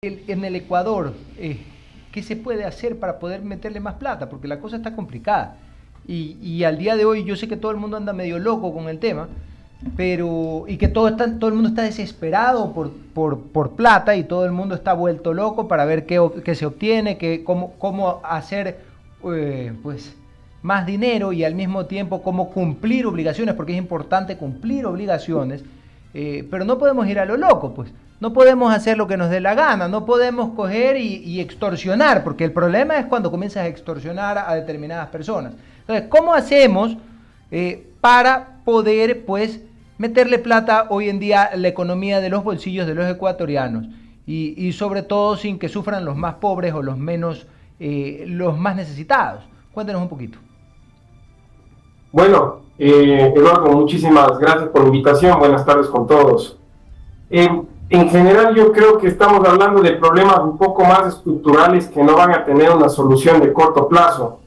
En el Ecuador, ¿qué se puede hacer para poder meterle más plata? Porque la cosa está complicada. Y al día de hoy yo sé que todo el mundo anda medio loco con el tema, pero y que todo el mundo está desesperado por plata y todo el mundo está vuelto loco para ver qué se obtiene, cómo hacer pues más dinero y al mismo tiempo cómo cumplir obligaciones, porque es importante cumplir obligaciones, pero no podemos ir a lo loco, pues. No podemos hacer lo que nos dé la gana, no podemos coger y extorsionar, porque el problema es cuando comienzas a extorsionar a determinadas personas. Entonces, ¿cómo hacemos para poder, pues, meterle plata hoy en día a la economía de los bolsillos de los ecuatorianos? Y sobre todo sin que sufran los más pobres o los más necesitados. Cuéntenos un poquito. Bueno, Eduardo, muchísimas gracias por la invitación. Buenas tardes con todos. En general, yo creo que estamos hablando de problemas un poco más estructurales que no van a tener una solución de corto plazo.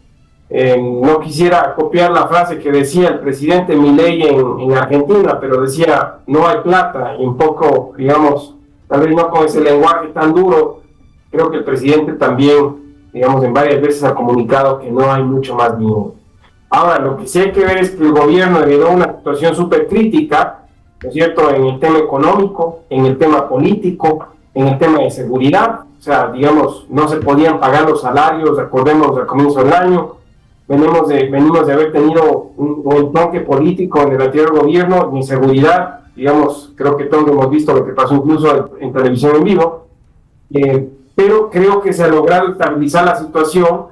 No quisiera copiar la frase que decía el presidente Milei en Argentina, pero decía, no hay plata, y un poco, digamos, tal vez no con ese lenguaje tan duro. Creo que el presidente también, digamos, en varias veces ha comunicado que no hay mucho más dinero. Ahora, lo que sí hay que ver es que el gobierno heredó una situación súper crítica, ¿no es cierto?, en el tema económico, en el tema político, en el tema de seguridad. O sea, digamos, no se podían pagar los salarios, recordemos al comienzo del año, venimos de haber tenido un enfoque político en el anterior gobierno, de inseguridad, digamos, creo que todos hemos visto lo que pasó incluso en televisión en vivo, pero creo que se ha logrado estabilizar la situación,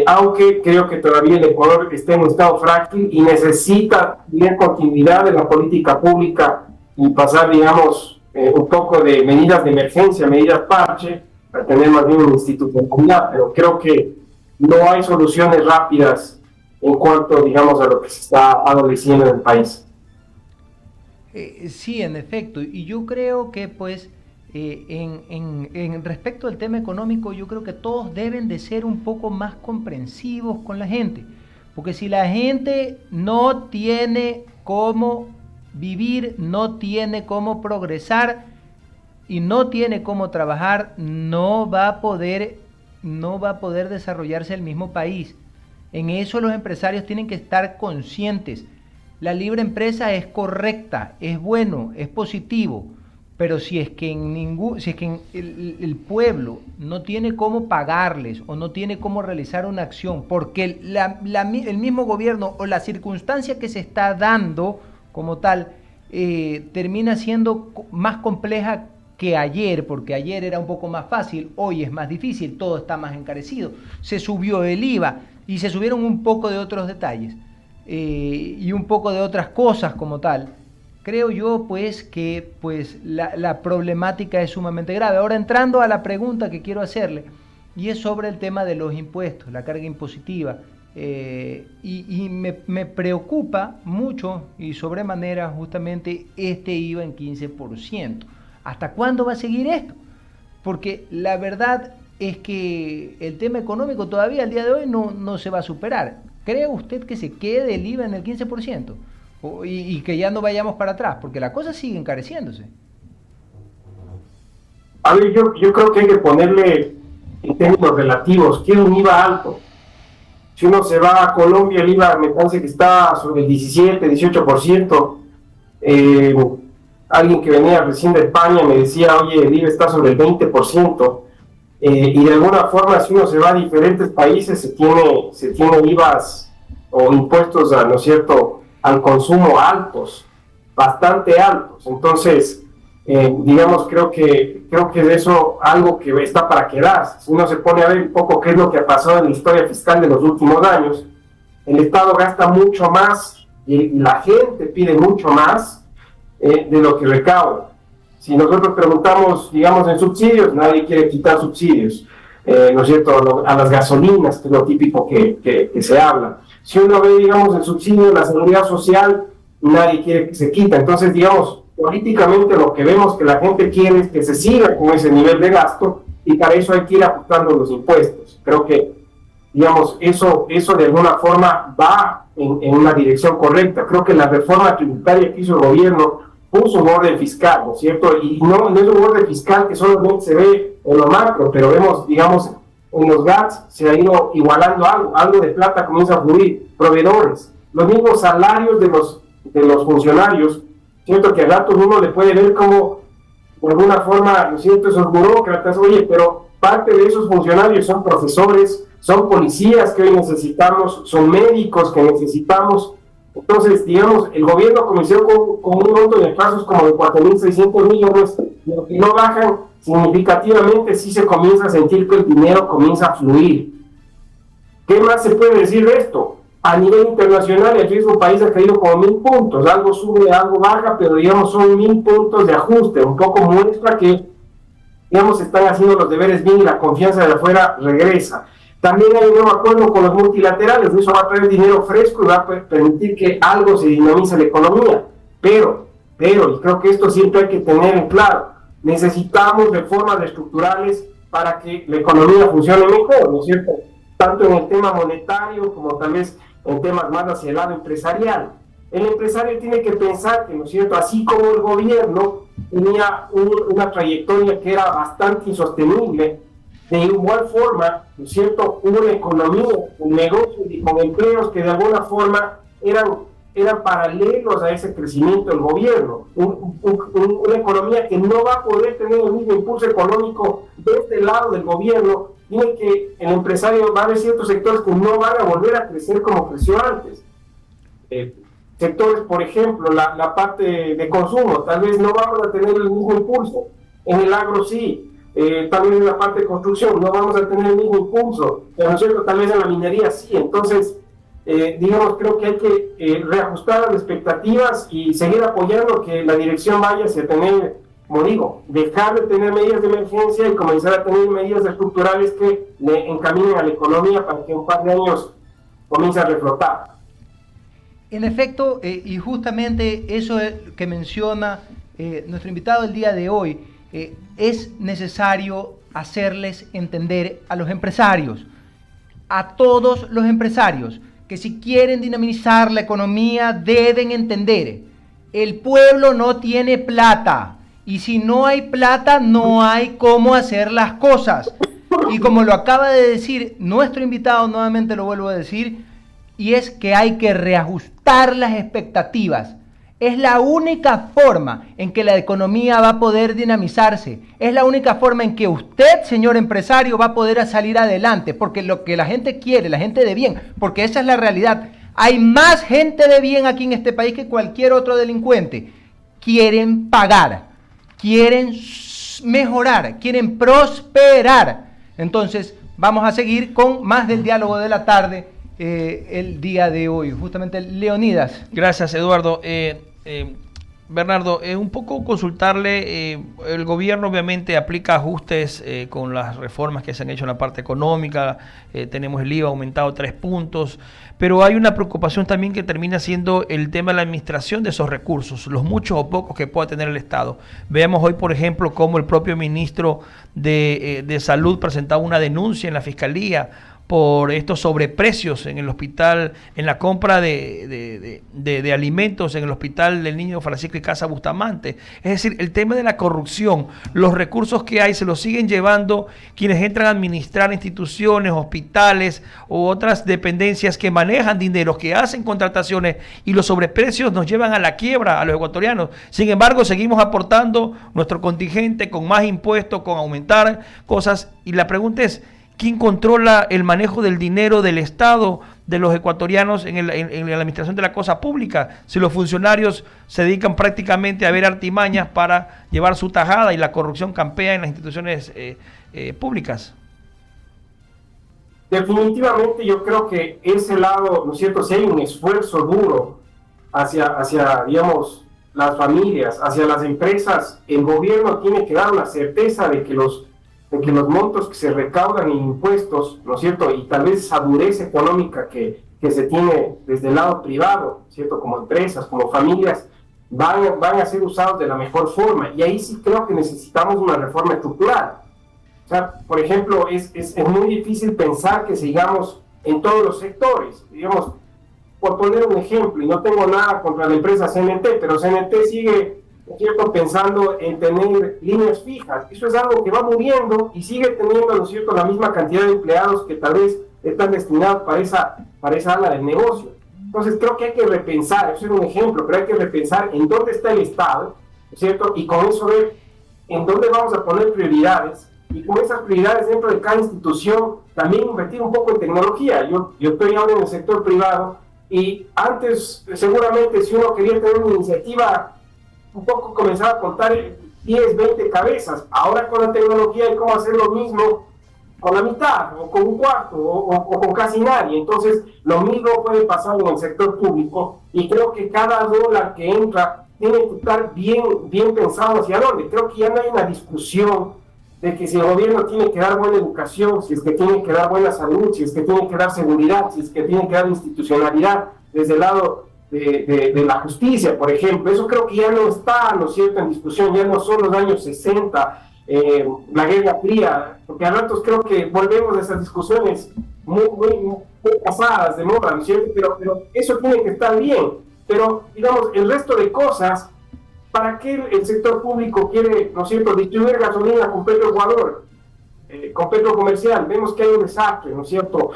aunque creo que todavía el Ecuador está en un estado frágil y necesita tener continuidad de la política pública y pasar, digamos, un poco de medidas de emergencia, medidas parche, para tener más bien una institucionalidad, pero creo que no hay soluciones rápidas en cuanto, digamos, a lo que se está adoleciendo en el país. Sí, en efecto, y yo creo que pues en respecto al tema económico, yo creo que todos deben de ser un poco más comprensivos con la gente, porque si la gente no tiene cómo vivir, no tiene cómo progresar y no tiene cómo trabajar, no va a poder desarrollarse el mismo país. En eso los empresarios tienen que estar conscientes. La libre empresa es correcta, es bueno, es positivo, pero si es que el pueblo no tiene cómo pagarles o no tiene cómo realizar una acción, porque el mismo gobierno o la circunstancia que se está dando como tal termina siendo más compleja que ayer, porque ayer era un poco más fácil, hoy es más difícil, todo está más encarecido, se subió el IVA y se subieron un poco de otros detalles y un poco de otras cosas como tal. Creo yo pues que pues la problemática es sumamente grave. Ahora entrando a la pregunta que quiero hacerle, y es sobre el tema de los impuestos, la carga impositiva, y me preocupa mucho y sobremanera justamente este IVA en 15%. ¿Hasta cuándo va a seguir esto? Porque la verdad es que el tema económico todavía al día de hoy no se va a superar. ¿Cree usted que se quede el IVA en el 15%? Y que ya no vayamos para atrás, porque la cosa sigue encareciéndose. A ver, yo creo que hay que ponerle en términos relativos, ¿qué es un IVA alto? Si uno se va a Colombia, el IVA me parece que está sobre el 17, 18%. Alguien que venía recién de España me decía, oye, el IVA está sobre el 20%. Y de alguna forma, si uno se va a diferentes países, se tiene IVAs o impuestos, ¿no es cierto?, al consumo altos, bastante altos. Entonces, digamos, creo que de eso algo que está para quedarse. Si uno se pone a ver un poco qué es lo que ha pasado en la historia fiscal de los últimos años, el Estado gasta mucho más y la gente pide mucho más de lo que recauda. Si nosotros preguntamos, digamos, en subsidios, nadie quiere quitar subsidios, ¿no es cierto?, a las gasolinas, que es lo típico que se habla. Si uno ve, digamos, el subsidio, la seguridad social, nadie quiere que se quita. Entonces, digamos, políticamente lo que vemos que la gente quiere es que se siga con ese nivel de gasto y para eso hay que ir ajustando los impuestos. Creo que, digamos, eso de alguna forma va en una dirección correcta. Creo que la reforma tributaria que hizo el gobierno puso un orden fiscal, ¿no es cierto? Y no es un orden fiscal que solamente se ve en lo macro, pero vemos, digamos, en los GATS se ha ido igualando algo de plata comienza a fluir, proveedores, los mismos salarios de los funcionarios, ¿cierto? Que a ratos uno le puede ver como, de alguna forma, ¿no es cierto?, esos burócratas, oye, pero parte de esos funcionarios son profesores, son policías que hoy necesitamos, son médicos que necesitamos. Entonces, digamos, el gobierno comenzó con un monto de pasos como de 4.600 millones, pero que no bajan significativamente, sí se comienza a sentir que el dinero comienza a fluir. ¿Qué más se puede decir de esto? A nivel internacional, el riesgo país ha caído como 1.000 puntos, algo sube, algo baja, pero digamos son 1.000 puntos de ajuste, un poco muestra que, digamos, están haciendo los deberes bien y la confianza de afuera regresa. También hay un nuevo acuerdo con los multilaterales, eso va a traer dinero fresco y va a permitir que algo se dinamice la economía. Pero, y creo que esto siempre hay que tener en claro, necesitamos reformas estructurales para que la economía funcione mejor, ¿no es cierto? Tanto en el tema monetario como tal vez en temas más hacia el lado empresarial. El empresario tiene que pensar que, ¿no es cierto?, así como el gobierno tenía una trayectoria que era bastante insostenible, de igual forma, ¿no es cierto?, una economía, un negocio y con empleos que de alguna forma eran paralelos a ese crecimiento del gobierno. Una economía que no va a poder tener el mismo impulso económico desde el lado del gobierno, tiene que el empresario, va a haber ciertos sectores que no van a volver a crecer como creció antes. Sectores, por ejemplo, la parte de consumo, tal vez no vamos a tener el mismo impulso. En el agro sí. También en la parte de construcción no vamos a tener el mismo impulso, pero no es cierto, tal vez en la minería sí. Entonces, digamos, creo que hay que reajustar las expectativas y seguir apoyando que la dirección vaya hacia tener, como digo, dejar de tener medidas de emergencia y comenzar a tener medidas estructurales que le encaminen a la economía para que en un par de años comience a reflotar. En efecto, y justamente eso que menciona nuestro invitado el día de hoy, es necesario hacerles entender a los empresarios, a todos los empresarios, que si quieren dinamizar la economía deben entender, el pueblo no tiene plata, y si no hay plata no hay cómo hacer las cosas. Y como lo acaba de decir nuestro invitado, nuevamente lo vuelvo a decir, y es que hay que reajustar las expectativas. Es la única forma en que la economía va a poder dinamizarse. Es la única forma en que usted, señor empresario, va a poder salir adelante. Porque lo que la gente quiere, la gente de bien, porque esa es la realidad. Hay más gente de bien aquí en este país que cualquier otro delincuente. Quieren pagar, quieren mejorar, quieren prosperar. Entonces, vamos a seguir con más del diálogo de la tarde el día de hoy. Justamente, Leonidas. Gracias, Eduardo. Bernardo, un poco consultarle, el gobierno obviamente aplica ajustes con las reformas que se han hecho en la parte económica, tenemos el IVA aumentado 3 puntos, pero hay una preocupación también que termina siendo el tema de la administración de esos recursos, los muchos o pocos que pueda tener el Estado. Veamos hoy, por ejemplo, cómo el propio ministro de Salud presentaba una denuncia en la Fiscalía por estos sobreprecios en el hospital, en la compra de alimentos en el hospital del Niño Francisco y Casa Bustamante. Es decir, el tema de la corrupción, los recursos que hay se los siguen llevando quienes entran a administrar instituciones, hospitales u otras dependencias que manejan dinero, que hacen contrataciones, y los sobreprecios nos llevan a la quiebra a los ecuatorianos. Sin embargo, seguimos aportando nuestro contingente con más impuestos, con aumentar cosas, y la pregunta es, ¿quién controla el manejo del dinero del Estado, de los ecuatorianos en la administración de la cosa pública? Si los funcionarios se dedican prácticamente a ver artimañas para llevar su tajada y la corrupción campea en las instituciones públicas. Definitivamente yo creo que ese lado, ¿no es cierto?, si hay un esfuerzo duro hacia digamos, las familias, hacia las empresas, el gobierno tiene que dar una certeza de que los montos que se recaudan en impuestos, ¿no es cierto?, y tal vez esa dureza económica que se tiene desde el lado privado, ¿cierto?, como empresas, como familias, van a ser usados de la mejor forma. Y ahí sí creo que necesitamos una reforma estructural. O sea, por ejemplo, es muy difícil pensar que sigamos en todos los sectores. Digamos, por poner un ejemplo, y no tengo nada contra la empresa CNT, pero CNT sigue ¿no es cierto?, pensando en tener líneas fijas. Eso es algo que va muriendo y sigue teniendo, ¿no es cierto?, la misma cantidad de empleados que tal vez están destinados para esa ala del negocio. Entonces creo que hay que repensar, eso es un ejemplo, pero hay que repensar en dónde está el Estado, ¿no es cierto?, y con eso ver en dónde vamos a poner prioridades, y con esas prioridades dentro de cada institución también invertir un poco en tecnología. Yo estoy ahora en el sector privado, y antes seguramente si uno quería tener una iniciativa, un poco comenzaba a contar 10, 20 cabezas. Ahora con la tecnología hay cómo hacer lo mismo con la mitad, o con un cuarto, o con casi nadie. Entonces lo mismo puede pasar en el sector público, y creo que cada dólar que entra tiene que estar bien pensado hacia dónde. Creo que ya no hay una discusión de que si el gobierno tiene que dar buena educación, si es que tiene que dar buena salud, si es que tiene que dar seguridad, si es que tiene que dar institucionalidad desde el lado de la justicia, por ejemplo. Eso creo que ya no está, ¿no es cierto?, en discusión. Ya no son los años 60, la Guerra Fría, porque a ratos creo que volvemos a esas discusiones muy pasadas, de moda, ¿no es cierto?, pero eso tiene que estar bien. Pero, digamos, el resto de cosas, ¿para qué el sector público quiere, ¿no es cierto?, distribuir gasolina con Petroecuador, con Petrocomercial? Vemos que hay un desastre, ¿no es cierto?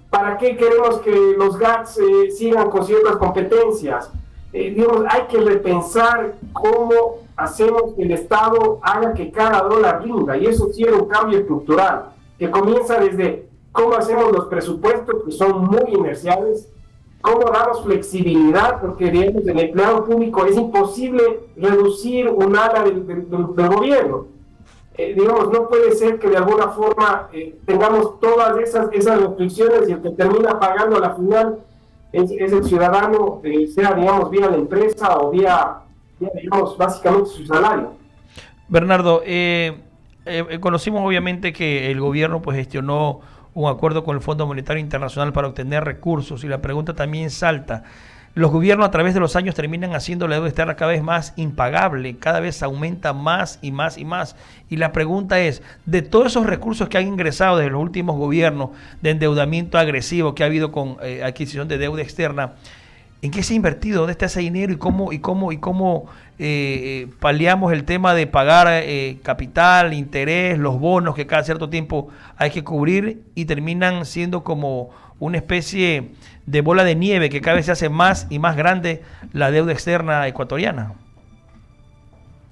¿Para qué queremos que los GATS sigan con ciertas competencias? Digamos, hay que repensar cómo hacemos que el Estado haga que cada dólar rinda, y eso sí es un cambio estructural, que comienza desde cómo hacemos los presupuestos, que son muy inerciales, cómo damos flexibilidad, porque digamos, en el empleado público es imposible reducir un ala del gobierno. Digamos, no puede ser que de alguna forma tengamos todas esas restricciones, y el que termina pagando a la final es el ciudadano, sea, digamos, vía la empresa o vía, digamos, básicamente su salario. Bernardo, conocimos obviamente que el gobierno pues gestionó un acuerdo con el Fondo Monetario Internacional para obtener recursos, y la pregunta también salta: los gobiernos a través de los años terminan haciendo la deuda externa cada vez más impagable, cada vez aumenta más y más y más, y la pregunta es, de todos esos recursos que han ingresado desde los últimos gobiernos de endeudamiento agresivo que ha habido con adquisición de deuda externa, ¿en qué se ha invertido? ¿Dónde está ese dinero? ¿Y cómo paliamos el tema de pagar capital, interés, los bonos que cada cierto tiempo hay que cubrir, y terminan siendo como una especie de bola de nieve que cada vez se hace más y más grande la deuda externa ecuatoriana?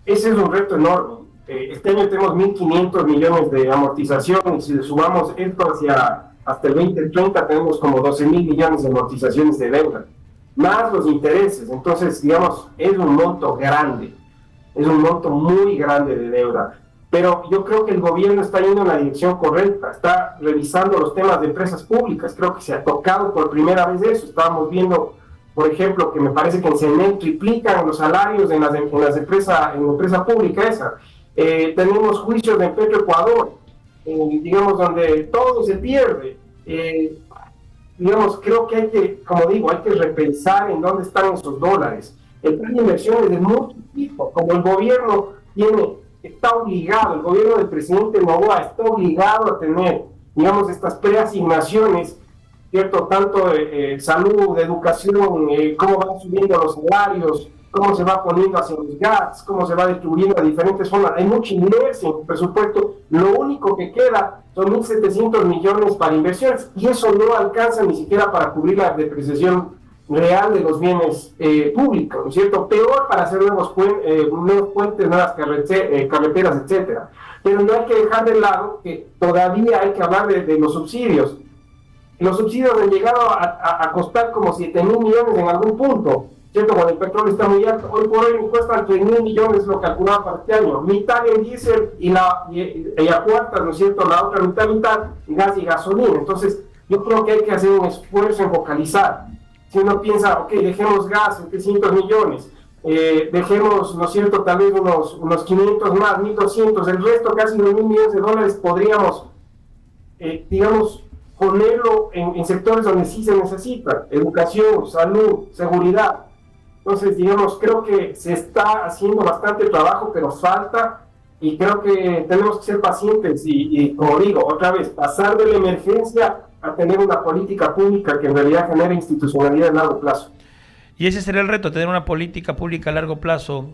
Ese es un reto enorme. Este año tenemos 1.500 millones de amortización, y si le sumamos esto hasta el 2030 tenemos como 12.000 millones de amortizaciones de deuda, más los intereses. Entonces, digamos, es un monto grande, es un monto muy grande de deuda. Pero yo creo que el gobierno está yendo en la dirección correcta, está revisando los temas de empresas públicas. Creo que se ha tocado por primera vez eso. Estábamos viendo, por ejemplo, que me parece que en CENEL triplican los salarios en la empresa pública esa. Tenemos juicios en Petroecuador, digamos, donde todo se pierde. Digamos, creo que hay que, como digo, hay que repensar en dónde están esos dólares. El plan de inversiones de mucho tipo, como el gobierno está obligado, el gobierno del presidente Noboa está obligado a tener, digamos, estas preasignaciones, ¿cierto? Tanto de salud, de educación, cómo van subiendo los salarios, cómo se va poniendo hacia los GATS, cómo se va distribuyendo a diferentes zonas. Hay mucha inercia en el presupuesto. Lo único que queda son 1.700 millones para inversiones, y eso no alcanza ni siquiera para cubrir la depreciación real de los bienes públicos, ¿no es cierto? Peor para hacer nuevos puentes, nuevas carreteras, etcétera. Pero no hay que dejar de lado que todavía hay que hablar de los subsidios. Los subsidios han llegado a costar como 7.000 millones en algún punto, ¿cierto? Cuando el petróleo está muy alto, hoy por hoy cuestan 3.000 millones lo calculado para este año, mitad en diésel y a cuartas, ¿no es cierto?, la otra mitad, gas y gasolina. Entonces, yo creo que hay que hacer un esfuerzo en focalizar. Si uno piensa, ok, dejemos gas en 300 millones, dejemos, ¿no es cierto?, tal vez unos 500 más, 1.200, el resto, casi 2.000 millones de dólares, podríamos, digamos, ponerlo en sectores donde sí se necesita: educación, salud, seguridad. Entonces, digamos, creo que se está haciendo bastante trabajo, pero falta, y creo que tenemos que ser pacientes y como digo, otra vez, pasar de la emergencia a tener una política pública que en realidad genere institucionalidad a largo plazo. Y ese sería el reto, tener una política pública a largo plazo.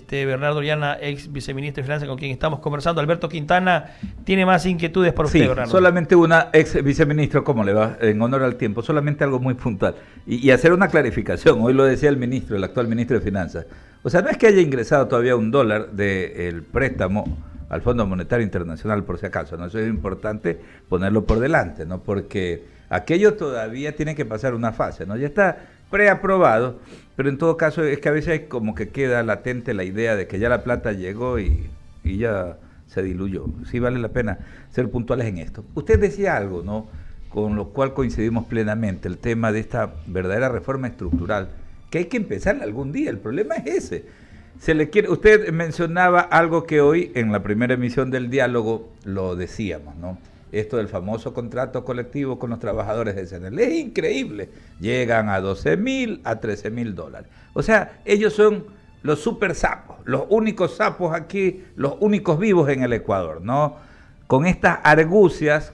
Bernardo Llana, ex viceministro de Finanzas, con quien estamos conversando. Alberto Quintana tiene más inquietudes para usted, Bernardo. Solamente una, ex viceministro, ¿cómo le va? En honor al tiempo, solamente algo muy puntual. Y hacer una clarificación, hoy lo decía el ministro, el actual ministro de Finanzas. O sea, no es que haya ingresado todavía $1 del préstamo al Fondo Monetario Internacional, por si acaso, ¿no? Eso es importante ponerlo por delante, ¿no? Porque aquello todavía tiene que pasar una fase, ¿no? Ya está preaprobado, pero en todo caso es que a veces hay como que queda latente la idea de que ya la plata llegó y ya se diluyó. Sí vale la pena ser puntuales en esto. Usted decía algo, ¿no? Con lo cual coincidimos plenamente, el tema de esta verdadera reforma estructural, que hay que empezar algún día. El problema es ese. Usted mencionaba algo que hoy en la primera emisión del diálogo lo decíamos, ¿no? Esto del famoso contrato colectivo con los trabajadores de CNL. Es increíble. Llegan a $12,000, a $13,000. O sea, ellos son los super sapos, los únicos sapos aquí, los únicos vivos en el Ecuador, ¿no? Con estas argucias,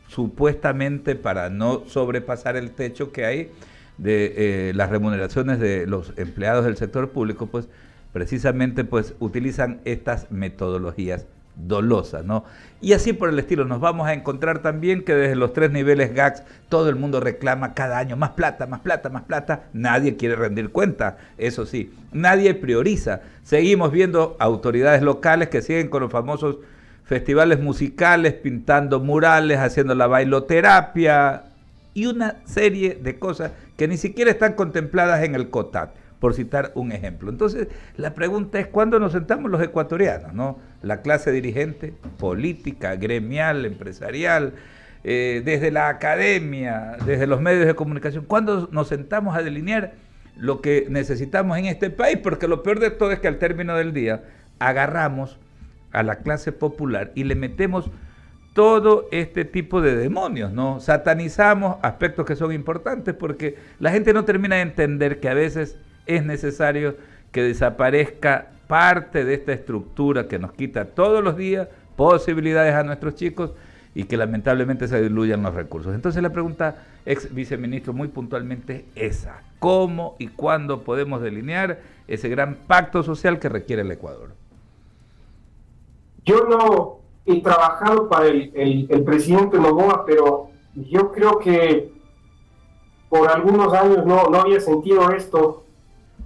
supuestamente para no sobrepasar el techo que hay de las remuneraciones de los empleados del sector público, pues precisamente pues utilizan estas metodologías dolosas, ¿no? Y así por el estilo. Nos vamos a encontrar también que desde los 3 niveles GACS todo el mundo reclama cada año más plata, más plata, más plata. Nadie quiere rendir cuenta, eso sí, nadie prioriza. Seguimos viendo autoridades locales que siguen con los famosos festivales musicales, pintando murales, haciendo la bailoterapia y una serie de cosas que ni siquiera están contempladas en el COTAD, por citar un ejemplo. Entonces, la pregunta es, ¿cuándo nos sentamos los ecuatorianos, ¿no? La clase dirigente, política, gremial, empresarial, desde la academia, desde los medios de comunicación, ¿cuándo nos sentamos a delinear lo que necesitamos en este país? Porque lo peor de todo es que al término del día agarramos a la clase popular y le metemos todo este tipo de demonios, ¿no? Satanizamos aspectos que son importantes porque la gente no termina de entender que a veces es necesario que desaparezca parte de esta estructura que nos quita todos los días posibilidades a nuestros chicos y que lamentablemente se diluyan los recursos. Entonces la pregunta, ex viceministro, muy puntualmente es esa: ¿cómo y cuándo podemos delinear ese gran pacto social que requiere el Ecuador? Yo no he trabajado para el presidente Noboa, pero yo creo que por algunos años no había sentido esto.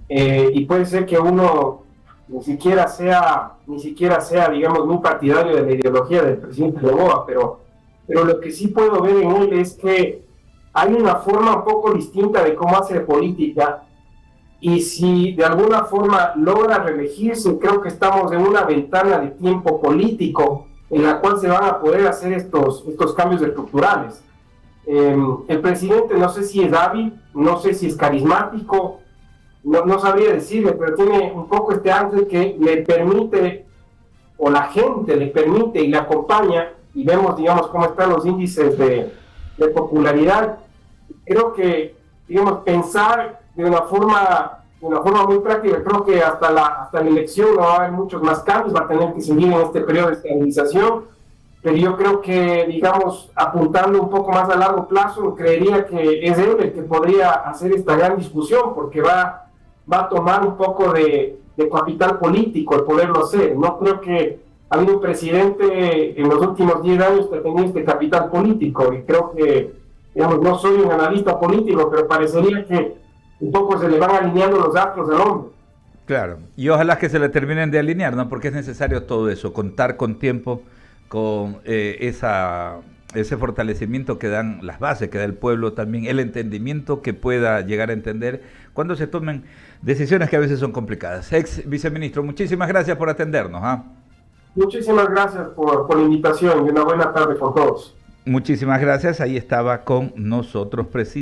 Y puede ser que uno ni siquiera sea, digamos, muy partidario de la ideología del presidente Noboa, pero lo que sí puedo ver en él es que hay una forma un poco distinta de cómo hacer política, y si de alguna forma logra reelegirse, creo que estamos en una ventana de tiempo político en la cual se van a poder hacer estos cambios estructurales. El presidente no sé si es hábil, no sé si es carismático, no sabría decirle, pero tiene un poco este ángel que le permite, o la gente le permite y le acompaña, y vemos, digamos, cómo están los índices de popularidad. Creo que, digamos, pensar de una forma muy práctica, creo que hasta la elección no va a haber muchos más cambios, va a tener que seguir en este periodo de estabilización, pero yo creo que, digamos, apuntando un poco más a largo plazo, creería que es él el que podría hacer esta gran discusión, porque va a tomar un poco de capital político el poderlo hacer. No creo que ha habido un presidente en los últimos 10 años que tenía este capital político, y creo que, digamos, no soy un analista político, pero parecería que un poco se le van alineando los astros al hombre. Claro, y ojalá que se le terminen de alinear, ¿no? Porque es necesario todo eso, contar con tiempo, con ese fortalecimiento que dan las bases, que da el pueblo también, el entendimiento que pueda llegar a entender cuando se tomen decisiones que a veces son complicadas. Ex viceministro, muchísimas gracias por atendernos. Muchísimas gracias por la invitación y una buena tarde con todos. Muchísimas gracias, ahí estaba con nosotros presidente.